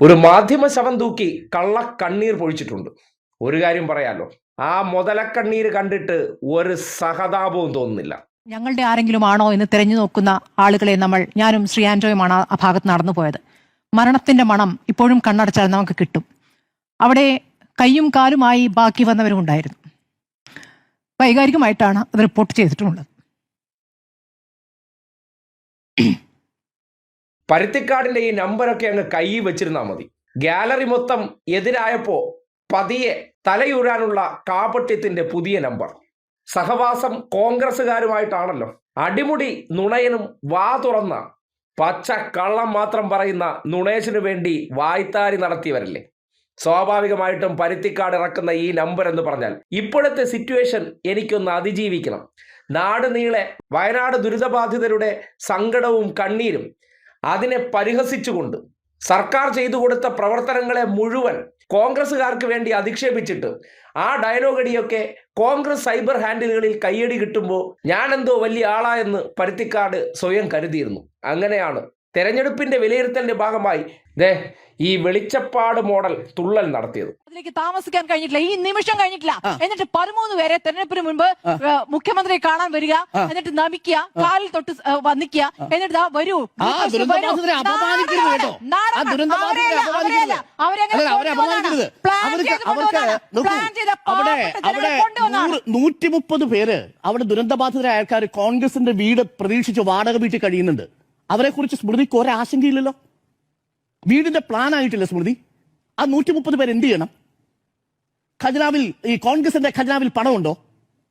ഒരു മാധ്യമ ശവം തൂക്കി കള്ളക്കണ്ണീർ പൊഴിച്ചിട്ടുണ്ട്. ഒരു കാര്യം പറയാലോ, ആ മുതലക്കണ്ണീര് കണ്ടിട്ട് ഒരു സഹതാപവും തോന്നുന്നില്ല. ഞങ്ങളുടെ ആരെങ്കിലും ആണോ എന്ന് തിരഞ്ഞു നോക്കുന്ന ആളുകളെ ഞാനും ശ്രീ ആൻഡ്രോയുമാണ് ആ ഭാഗത്ത് നടന്നു പോയത്. മരണത്തിന്റെ മണം ഇപ്പോഴും കണ്ണടച്ചാൽ നമുക്ക് കിട്ടും. അവിടെ കയ്യും കാലുമായി ബാക്കി വന്നവരും ഉണ്ടായിരുന്നു. വൈകാരികമായിട്ടാണ് അത് റിപ്പോർട്ട് ചെയ്തിട്ടുള്ളത്. പരുത്തിക്കാടിന്റെ ഈ നമ്പരൊക്കെ അങ്ങ് കയ്യിൽ വെച്ചിരുന്നാൽ മതി. ഗാലറി മൊത്തം എതിരായപ്പോ പതിയെ തലയൂരാനുള്ള കാപട്യത്തിന്റെ പുതിയ നമ്പർ. സഹവാസം കോൺഗ്രസുകാരുമായിട്ടാണല്ലോ. അടിമുടി നുണയനും വാ തുറന്ന പച്ച കള്ളം മാത്രം പറയുന്ന നുണേശിനു വേണ്ടി വായ്ത്താരി നടത്തിയവരല്ലേ. സ്വാഭാവികമായിട്ടും പരുത്തിക്കാട് ഇറക്കുന്ന ഈ നമ്പർ എന്ന് പറഞ്ഞാൽ ഇപ്പോഴത്തെ സിറ്റുവേഷൻ എനിക്കൊന്ന് അതിജീവിക്കണം. നാട് നീളെ വയനാട് ദുരിതബാധിതരുടെ സങ്കടവും കണ്ണീരും അതിനെ പരിഹസിച്ചുകൊണ്ട് സർക്കാർ ചെയ്തു കൊടുത്ത പ്രവർത്തനങ്ങളെ മുഴുവൻ കോൺഗ്രസുകാർക്ക് വേണ്ടി അധിക്ഷേപിച്ചിട്ട് ആ ഡയലോഗടിയൊക്കെ കോൺഗ്രസ് സൈബർ ഹാൻഡിലുകളിൽ കയ്യടി കിട്ടുമ്പോൾ ഞാനെന്തോ വലിയ ആളായെന്ന് പരുത്തിക്കാട് സ്വയം കരുതിയിരുന്നു. അങ്ങനെയാണ് തെരഞ്ഞെടുപ്പിന്റെ വിലയിരുത്തലിന്റെ ഭാഗമായി ഈ വെളിച്ചപ്പാട് മോഡൽ തുള്ളൽ നടത്തിയത്. അതിലേക്ക് താമസിക്കാൻ കഴിഞ്ഞിട്ടില്ല, ഈ നിമിഷം കഴിഞ്ഞിട്ടില്ല. എന്നിട്ട് 13 പേരെ തെരഞ്ഞെടുപ്പിന് മുൻപ് മുഖ്യമന്ത്രിയെ കാണാൻ വരിക, എന്നിട്ട് നമിക്കുക, കാലിൽ തൊട്ട് വന്നിക്കുക, എന്നിട്ട് വരൂ പേര് അവിടെ ദുരന്തബാധിതരായ ആൾക്കാർ കോൺഗ്രസിന്റെ വീട് പ്രതീക്ഷിച്ച് വാടക വീട്ടിൽ കഴിയുന്നുണ്ട്. അവരെ കുറിച്ച് സ്മൃതിക്ക് ഒരാശങ്കയില്ലല്ലോ. വീടിന്റെ പ്ലാൻ ആയിട്ടില്ല സ്മൃതി. ആ 130 പേര് എന്ത് ചെയ്യണം? ഖജനാവിൽ ഈ കോൺഗ്രസിന്റെ ഖജനാവിൽ പണമുണ്ടോ?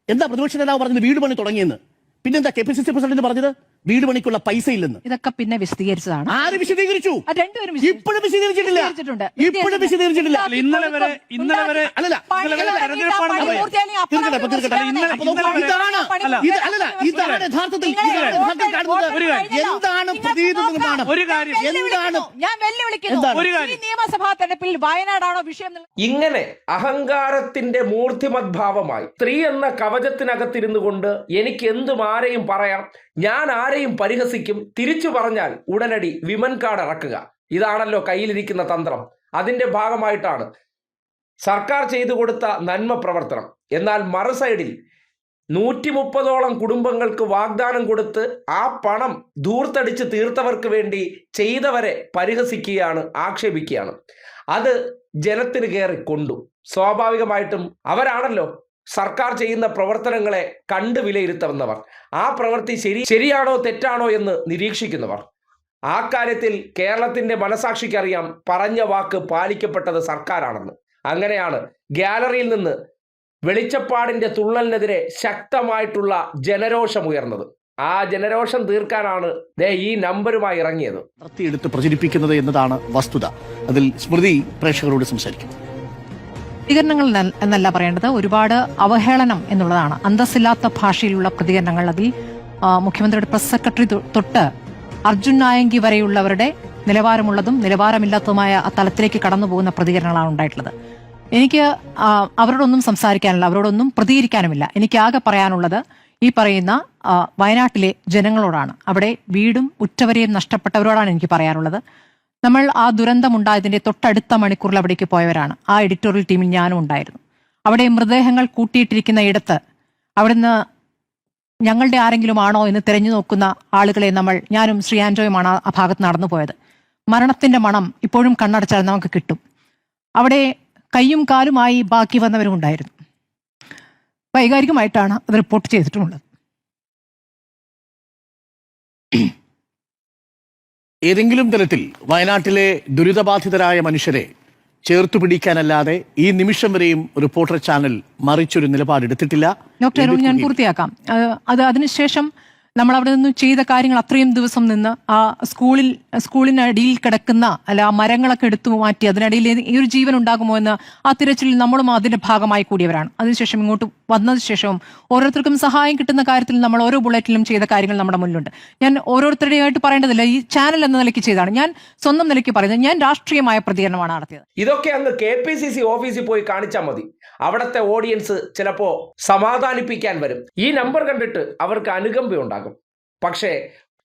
എന്താ പ്രതിപക്ഷ നേതാവ് പറഞ്ഞത് വീട് പണി തുടങ്ങിയെന്ന്? പിന്നെന്താ KPCC പ്രസിഡന്റ് പറഞ്ഞത് വീട് പണിക്കുള്ള പൈസ ഇല്ലെന്ന്? ഇതൊക്കെ പിന്നെ വിശദീകരിച്ചതാണ്. ആര് വിശദീകരിച്ചു? ഇപ്പോഴും വിശദീകരിച്ചിട്ടില്ല. ഇപ്പോഴും വിശദീകരിച്ചിട്ടില്ല. ഇന്നലെ വരെ ഇതാണ് യഥാർത്ഥത്തിൽ എന്താണ് പ്രതീതി നിർമ്മാണം? നിയമസഭാ തെരഞ്ഞെടുപ്പിൽ വയനാടാണോ വിഷയം? ഇങ്ങനെ അഹങ്കാരത്തിന്റെ മൂർത്തിമത് ഭാവമായി സ്ത്രീ എന്ന കവചത്തിനകത്തിരുന്നു കൊണ്ട് എനിക്ക് എന്തും ആരെയും പറയാം, ഞാൻ ആരെയും പരിഹസിക്കും, തിരിച്ചു പറഞ്ഞാൽ ഉടനടി വിമൻ കാർഡ് ഇറക്കുക, ഇതാണല്ലോ കയ്യിലിരിക്കുന്ന തന്ത്രം. അതിന്റെ ഭാഗമായിട്ടാണ് സർക്കാർ ചെയ്തു കൊടുത്ത നന്മ പ്രവർത്തനം. എന്നാൽ മറുസൈഡിൽ 130ഓളം കുടുംബങ്ങൾക്ക് വാഗ്ദാനം കൊടുത്ത് ആ പണം ധൂർത്തടിച്ച് തീർത്തവർക്ക് വേണ്ടി ചെയ്തവരെ പരിഹസിക്കുകയാണ്, ആക്ഷേപിക്കുകയാണ്. അത് ജനത്തിന് കയറി കൊണ്ടു. സ്വാഭാവികമായിട്ടും അവരാണല്ലോ സർക്കാർ ചെയ്യുന്ന പ്രവർത്തനങ്ങളെ കണ്ട് വിലയിരുത്തുന്നവർ, ആ പ്രവൃത്തി ശരിയാണോ തെറ്റാണോ എന്ന് നിരീക്ഷിക്കുന്നവർ. ആ കാര്യത്തിൽ കേരളത്തിന്റെ മനസാക്ഷിക്കറിയാം പറഞ്ഞ വാക്ക് പാലിക്കപ്പെട്ടത് സർക്കാരാണെന്ന്. അങ്ങനെയാണ് ഗാലറിയിൽ നിന്ന് വെളിച്ചപ്പാടിന്റെ തുള്ളലിനെതിരെ ശക്തമായിട്ടുള്ള ജനരോഷം ഉയർന്നത്. ആ ജനരോഷം തീർക്കാനാണ് ഈ നമ്പരുമായി ഇറങ്ങിയത്. എടുത്ത് പ്രചരിപ്പിക്കുന്നത് എന്നതാണ് വസ്തുത. അതിൽ സ്മൃതി പ്രേക്ഷകരോട് സംസാരിക്കും. പ്രതികരണങ്ങൾ എന്നല്ല പറയേണ്ടത്, ഒരുപാട് അവഹേളനം എന്നുള്ളതാണ്. അന്തസ്സില്ലാത്ത ഭാഷയിലുള്ള പ്രതികരണങ്ങൾ. അതിൽ മുഖ്യമന്ത്രിയുടെ പ്രസ് സെക്രട്ടറി തൊട്ട് അർജുൻ നായങ്കി വരെയുള്ളവരുടെ നിലവാരമുള്ളതും നിലവാരമില്ലാത്തതുമായ ആ തലത്തിലേക്ക് കടന്നു പോകുന്ന പ്രതികരണങ്ങളാണ് ഉണ്ടായിട്ടുള്ളത്. എനിക്ക് അവരോടൊന്നും സംസാരിക്കാനില്ല, അവരോടൊന്നും പ്രതികരിക്കാനുമില്ല. എനിക്ക് ആകെ പറയാനുള്ളത് ഈ പറയുന്ന വയനാട്ടിലെ ജനങ്ങളോടാണ്. അവിടെ വീടും ഉറ്റവരെയും നഷ്ടപ്പെട്ടവരോടാണ് എനിക്ക് പറയാനുള്ളത്. നമ്മൾ ആ ദുരന്തമുണ്ടായതിന്റെ തൊട്ടടുത്ത മണിക്കൂറിൽ അവിടേക്ക് പോയവരാണ്. ആ എഡിറ്റോറിയൽ ടീമിൽ ഞാനും ഉണ്ടായിരുന്നു. അവിടെ മൃതദേഹങ്ങൾ കൂട്ടിയിട്ടിരിക്കുന്ന ഇടത്ത് അവിടുന്ന് ഞങ്ങളുടെ ആരെങ്കിലും ആണോ എന്ന് തിരഞ്ഞു നോക്കുന്ന ആളുകളെ ഞാനും ശ്രീ ആൻഡ്രോയുമാണ് ആ ഭാഗത്ത് നടന്നു പോയത്. മരണത്തിന്റെ മണം ഇപ്പോഴും കണ്ണടച്ചാൽ നമുക്ക് കിട്ടും. അവിടെ കയ്യും കാലുമായി ബാക്കി വന്നവരും ഉണ്ടായിരുന്നു. വൈകാരികമായിട്ടാണ് അത് റിപ്പോർട്ട് ചെയ്തിട്ടുള്ളത്. ഏതെങ്കിലും തരത്തിൽ വയനാട്ടിലെ ദുരിതബാധിതരായ മനുഷ്യരെ ചേർത്തു പിടിക്കാനല്ലാതെ ഈ നിമിഷം വരെയും റിപ്പോർട്ടർ ചാനൽ മറിച്ചൊരു നിലപാടെടുത്തിട്ടില്ല. ഡോക്ടർ അരുൺ, ഞാൻ പൂർത്തിയാക്കാം. അതിനുശേഷം നമ്മൾ അവിടെ നിന്ന് ചെയ്ത കാര്യങ്ങൾ, അത്രയും ദിവസം നിന്ന് ആ സ്കൂളിനടിയിൽ കിടക്കുന്ന ആ മരങ്ങളൊക്കെ എടുത്തു മാറ്റി അതിനടിയിൽ ഈ ഒരു ജീവൻ ഉണ്ടാകുമോ എന്ന് ആ തിരച്ചിലിൽ നമ്മളും അതിന്റെ ഭാഗമായി കൂടിയവരാണ്. അതിനുശേഷം ഇങ്ങോട്ട് വന്നതിന് ശേഷവും ഓരോരുത്തർക്കും സഹായം കിട്ടുന്ന കാര്യത്തിൽ നമ്മൾ ഓരോ ബുള്ളറ്റിലും ചെയ്ത കാര്യങ്ങൾ നമ്മുടെ മുന്നിലുണ്ട്. ഞാൻ ഓരോരുത്തരുടെയായിട്ട് പറയേണ്ടതില്ല, ഈ ചാനൽ എന്ന നിലയ്ക്ക് ചെയ്താണ്. ഞാൻ സ്വന്തം നിലയ്ക്ക് പറയുന്നത്, ഞാൻ രാഷ്ട്രീയമായ പ്രതികരണമാണ് നടത്തിയത്. ഇതൊക്കെ അങ്ങ് KPCC ഓഫീസിൽ പോയി കാണിച്ചാൽ മതി. അവിടുത്തെ ഓഡിയൻസ് ചിലപ്പോ സമാധാനിപ്പിക്കാൻ വരും. ഈ നമ്പർ കണ്ടിട്ട് അവർക്ക് അനുകമ്പയുണ്ടാകും. പക്ഷേ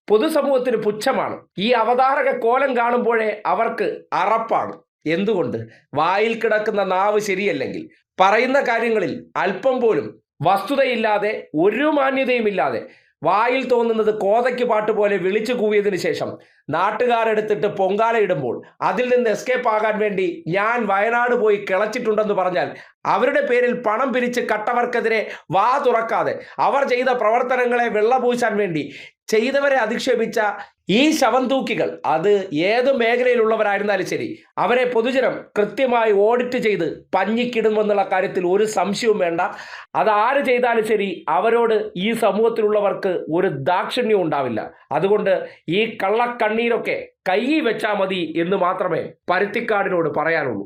പൊതുസമൂഹത്തിന് പുച്ഛമാണ്. ഈ അവതാരക കോലം കാണുമ്പോഴേ അവർക്ക് അറപ്പാണ്. എന്തുകൊണ്ട്? വായിൽ കിടക്കുന്ന നാവ് ശരിയല്ലെങ്കിൽ, പറയുന്ന കാര്യങ്ങളിൽ അല്പം പോലും വസ്തുതയില്ലാതെ, ഒരു മാന്യതയുമില്ലാതെ, വായിൽ തോന്നുന്നത് കോതയ്ക്ക് പാട്ട് പോലെ വിളിച്ചു കൂവിയതിനു ശേഷം നാട്ടുകാരെടുത്തിട്ട് പൊങ്കാലയിടുമ്പോൾ അതിൽ നിന്ന് എസ്കേപ്പ് ആകാൻ വേണ്ടി ഞാൻ വയനാട് പോയി കിളച്ചിട്ടുണ്ടെന്ന് പറഞ്ഞാൽ അവരുടെ പേരിൽ പണം പിരിച്ച് കട്ടവർക്കെതിരെ വാ തുറക്കാതെ അവർ ചെയ്ത പ്രവർത്തനങ്ങളെ വെള്ളപൂശാൻ വേണ്ടി ചെയ്തവരെ അധിക്ഷേപിച്ച ഈ ശവന്തൂക്കികൾ, അത് ഏത് മേഖലയിലുള്ളവരായിരുന്നാലും ശരി, അവരെ പൊതുജനം കൃത്യമായി ഓഡിറ്റ് ചെയ്ത് പഞ്ഞിക്കിടുമെന്നുള്ള കാര്യത്തിൽ ഒരു സംശയവും വേണ്ട. അത് ആര് ചെയ്താലും ശരി, അവരോട് ഈ സമൂഹത്തിലുള്ളവർക്ക് ഒരു ദാക്ഷിണ്യവും ഉണ്ടാവില്ല. അതുകൊണ്ട് ഈ കള്ളക്കണ്ണീരൊക്കെ കൈ വെച്ചാൽ മതി എന്ന് മാത്രമേ പരുത്തിക്കാടിനോട് പറയാനുള്ളൂ.